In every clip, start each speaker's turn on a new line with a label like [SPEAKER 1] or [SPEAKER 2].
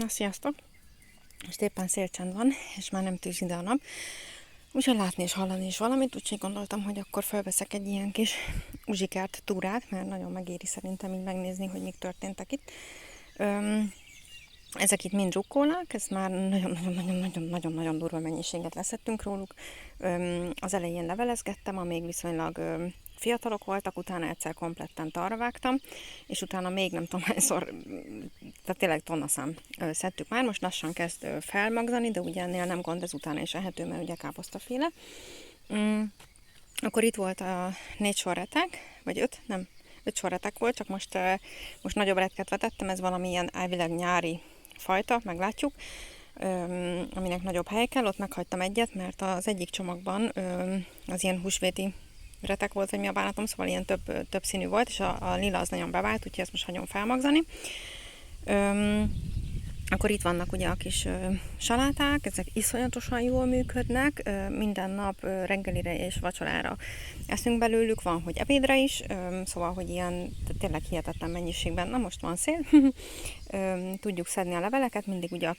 [SPEAKER 1] Na, sziasztok! Most éppen szélcsend van, és már nem tűz ide a nap. Úgyhogy látni és hallani is valamit, úgyhogy gondoltam, hogy akkor felveszek egy ilyen kis uzsikert túrát, mert nagyon megéri szerintem így megnézni, hogy mik történtek itt. Ezek itt mind rukkólák, ez már nagyon-nagyon durva mennyiséget leszettünk róluk. Az elején levelezgettem, amíg viszonylag fiatalok voltak, utána egyszer kompletten talra vágtam, és utána még nem tudom hányszor, tehát tényleg tonnaszám szedtük már, most lassan kezd felmagzani, de ugye ennél nem gond, ez utána is ehető, mert ugye káposztaféle. Akkor itt volt a 4 sorretek, vagy 5, nem, 5 sorretek volt, csak most nagyobb retket vetettem, ez valamilyen elvileg nyári fajta, meglátjuk, aminek nagyobb hely kell, ott meghagytam egyet, mert az egyik csomagban az ilyen húsvéti retek volt, vagy mi a bánatom, szóval ilyen több színű volt, és a lila az nagyon bevált, úgyhogy ezt most hagyom felmagzani. Akkor itt vannak ugye a kis saláták, ezek iszonyatosan jól működnek, minden nap reggelire és vacsorára eszünk belőlük, van, hogy ebédre is, szóval, hogy ilyen tényleg hihetetlen mennyiségben, na most van szél, tudjuk szedni a leveleket, mindig ugye a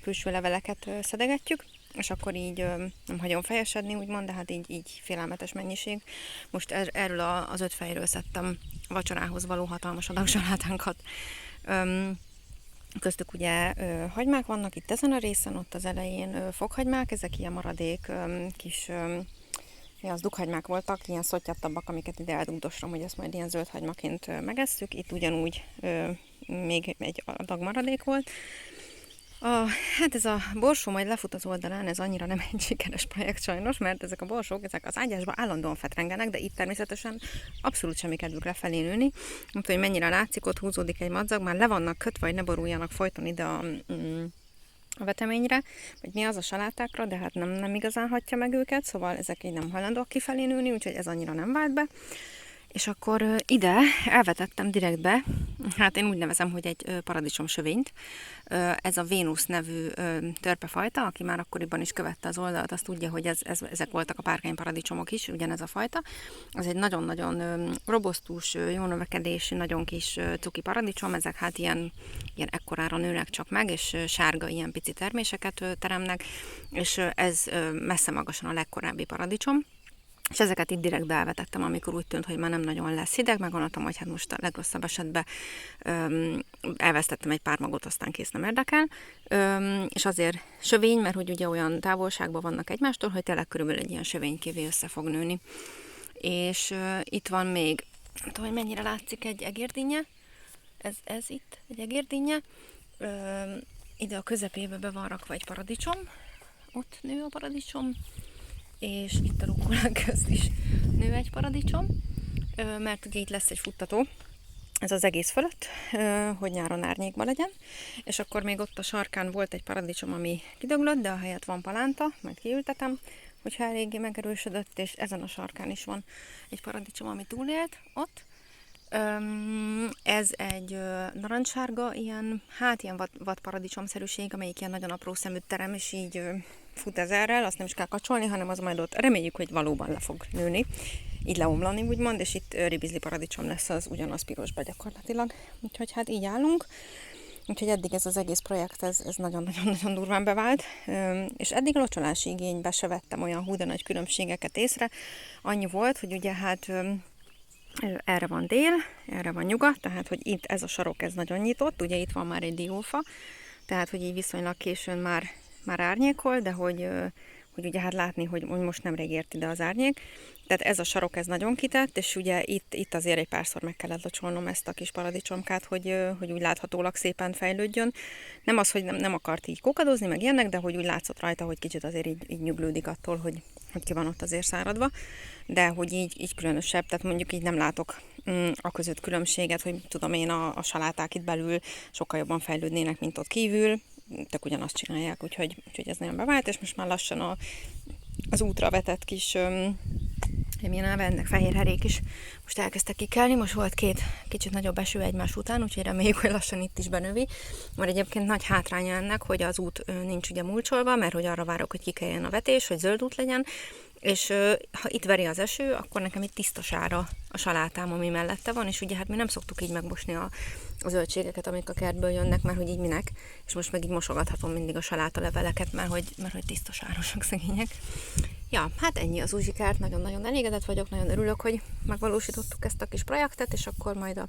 [SPEAKER 1] külső leveleket szedegetjük, és akkor így nem hagyom fejesedni, úgymond, de hát így félelmetes mennyiség. Most erről az 5 fejről szedtem vacsorához való hatalmas adag salátánkat. Köztük ugye hagymák vannak itt ezen a részen, ott az elején fokhagymák, ezek ilyen maradék kis dukhagymák voltak, ilyen szottyattabbak, amiket ide eldugdosrom, hogy ezt majd ilyen zöld hagymaként megesszük. Itt ugyanúgy még egy adag maradék volt. Hát ez a borsó majd lefut az oldalán, ez annyira nem egy sikeres projekt sajnos, mert ezek a borsók, ezek az ágyásba állandóan fetrengenek, de itt természetesen abszolút semmi kedvük lefelé nőni. Nem tudom, hogy mennyire látszik, ott húzódik egy madzag, már le vannak kötve, hogy ne boruljanak folyton ide a veteményre, vagy mi az a salátákra, de hát nem igazán hagyja meg őket, szóval ezek így nem hajlandóak kifelé nőni, úgyhogy ez annyira nem vált be. És akkor ide elvetettem direktbe, hát én úgy nevezem, hogy egy paradicsom sövényt. Ez a Vénusz nevű törpefajta, aki már akkoriban is követte az oldalt, azt tudja, hogy ezek voltak a párkányparadicsomok is, ugyanez a fajta. Ez egy nagyon-nagyon robosztus, jó növekedésű, nagyon kis cuki paradicsom, ezek hát ilyen ekkorára nőnek csak meg, és sárga ilyen pici terméseket teremnek, és ez messze magasan a legkorábbi paradicsom. És ezeket itt direkt beelvetettem, amikor úgy tűnt, hogy már nem nagyon lesz hideg, meg gondoltam, hogy hát most a legrosszabb esetben elvesztettem egy pár magot, aztán kész, nem érdekel. És azért sövény, mert hogy ugye olyan távolságban vannak egymástól, hogy tényleg körülbelül egy ilyen sövénykévé össze fog nőni. És itt van még, nem tudom, hogy mennyire látszik, egy egérdinnye. Ez itt, egy egérdinnye. Ide a közepébe be van rakva egy paradicsom. Ott nő a paradicsom. És itt a rukkolák közt is nő egy paradicsom, mert ugye itt lesz egy futtató, ez az egész fölött, hogy nyáron árnyékban legyen, és akkor még ott a sarkán volt egy paradicsom, ami kidöglött, de a helyett van palánta, majd kiültetem, hogyha eléggé megerősödött, és ezen a sarkán is van egy paradicsom, ami túlélt ott. Ez egy narancssárga, ilyen vadparadicsomszerűség, amelyik ilyen nagyon apró szeműt terem, és így fut ezerrel, azt nem is kell kacsolni, hanem az majd ott reméljük, hogy valóban le fog nőni, így leomlani úgymond, és itt ribizli paradicsom lesz az ugyanaz pirosba gyakorlatilag. Úgyhogy hát így állunk. Úgyhogy eddig ez az egész projekt, ez nagyon-nagyon durván bevált, és eddig locsolási igénybe se vettem olyan hú de nagy különbségeket észre. Annyi volt, hogy ugye hát erre van dél, erre van nyugat, tehát hogy itt ez a sarok, ez nagyon nyitott, ugye itt van már egy diófa, tehát hogy így viszonylag későn már árnyékol, de hogy ugye hát látni, hogy most nemrég ért ide az árnyék. Tehát ez a sarok, ez nagyon kitett, és ugye itt azért egy párszor meg kellett locsolnom ezt a kis paradicsomkát, hogy úgy láthatólag szépen fejlődjön. Nem az, hogy nem akart így kókadozni, meg ilyenek, de hogy úgy látszott rajta, hogy kicsit azért így nyuglődik attól, hogy ki van ott azért száradva, de hogy így különösebb, tehát mondjuk így nem látok a között különbséget, hogy tudom én a saláták itt belül sokkal jobban fejlődnének, mint ott kívül, tök ugyanazt csinálják, úgyhogy ez nagyon bevált, és most már lassan az útra vetett kis milyen neve, ennek fehérherék is most elkezdtek kikelni, most volt 2 kicsit nagyobb eső egymás után, úgyhogy reméljük, hogy lassan itt is benövi. Mert egyébként nagy hátránya ennek, hogy az út nincs ugye mulcsolva, mert hogy arra várok, hogy kikeljen a vetés, hogy zöld út legyen, És ha itt veri az eső, akkor nekem itt tiszta sára a salátám, ami mellette van, és ugye hát mi nem szoktuk így megmosni a zöldségeket, amik a kertből jönnek, mert hogy így minek, és most meg így mosogathatom mindig a saláta leveleket, mert hogy tiszta sárosak szegények. Ja, hát ennyi az uzsikárt, nagyon-nagyon elégedett vagyok, nagyon örülök, hogy megvalósítottuk ezt a kis projektet, és akkor majd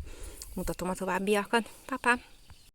[SPEAKER 1] mutatom a továbbiakat. Pá, pá.